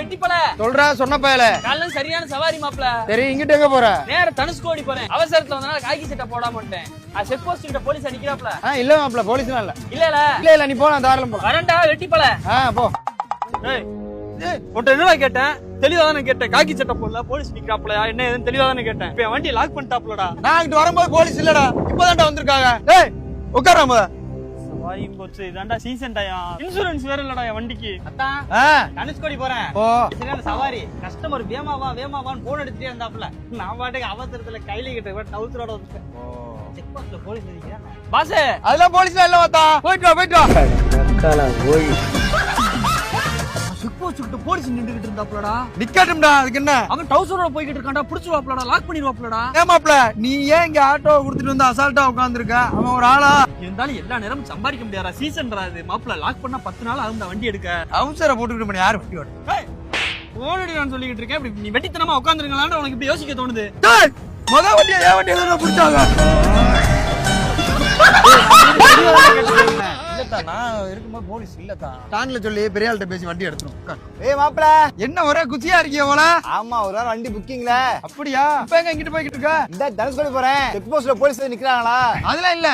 வெட்டிப்பல சொல்ற சொன்ன பயல காலைல சரியான சவாரி மாப்ள. சரி இங்கிட்ட எங்க போற? நேர தனுஷ்கோடி போறேன். அவசரத்துல வந்தனால காக்கி சட்டை போடாம வந்துட்டேன். செக் போஸ்ட் கிட்ட போலீஸ் அடிக்கறாப்ல. இல்ல மாப்ள போலீஸ்லாம் இல்ல. இல்ல நீ போ, நான் தாராளம் போ. வரண்டா வெட்டிப்பல. போ. ஏய் உன்ட்ட என்னடா கேட்டேன்? தெளிவா தானே கேட்டேன். காக்கி சட்டை போடல போலீஸ் நிக்கறாப்லயா என்ன ஏதுன்னு தெளிவா தானே கேட்டேன். இப்ப வண்டி லாக் பண்ணிட்டாப்லடா. நான் இங்க வரும்போது போலீஸ் இல்லடா, இப்போதான்டா வந்திருக்காங்க. டேய் உட்காராம. சவாரி போச்சு, இதான்டா சீசன் டைம். இன்சூரன்ஸ் வேற இல்லடா என் வண்டிக்கு. அத்தான் தனுஷ்கோடி போறேன். போ. சரியான சவாரி. கஸ்டமர் வேமாவான்னு போன் எடுத்துட்டே இருந்தாப்ல. நான் பாட்டுக்கு அவசரத்துல கையில கிட்ட டவுசரோட வந்துட்டேன். செக் போஸ்ட்ல போலீஸ் நிக்கறாங்க. பாஸ் அதெல்லாம் போலீஸ்லாம் இல்ல வாத்தா. போய்ட்டு வா. செக் போஸ்ட் கிட்ட போலீஸ் நின்னுகிட்டு இருந்தாப்லடா. நிக்கட்டும்டா, அதுக்கு என்ன? அவன் டவுசரோட போய்கிட்டு இருக்கான்டா. புடிச்சுவாப்லடா, லாக் பண்ணிடுவாப்லடா. ஏமாப்ல நீ ஏன் இங்க ஆட்டோ குடுத்துட்டு வந்து அசால்ட்டா உட்கார்ந்திருக்க? அவன் ஒரு ஆளா? இருந்தாலும் எல்லா நேரமும் சம்பாதிக்க முடியாதா? சீசன்டா இது. மாப்ள லாக் பண்ணா 10 நாள் ஆகும் வண்டி எடுக்க. அவசர போட்டுக்கிட்டு பண்ணி யாரு வண்டி ஓட்ட? ஓனடி நான் சொல்லிக்கிட்டு இருக்கேன். இப்படி நீ வெட்டித்தனமா உட்கார்ந்திருக்கலாம்னு உனக்கு இப்படி யோசிக்க தோணுது. டேய் முத வண்டியா ஏன் வண்டி எதுல புடிச்சாங்க? இல்லதா நான் இருக்கும்போது போலீஸ் இல்லதா. ஸ்டாண்ட்ல சொல்லி பெரிய ஆள்கிட்ட பேசி வண்டி எடுத்துறோம். ஏய் மாப்ள, என்ன ஒரே குச்சியா இருக்கீங்க போல? ஆமா ஒரு வாரம் வண்டி புக்கிங்ல. அப்படியா? இப்ப எங்க இங்கிட்டு போய்கிட்டு இருக்க? இந்த தனுஷ்கோடி போறேன். செக் போஸ்ட்ல போலீஸ் நிக்கறாங்களா? அதெல்லாம் இல்ல.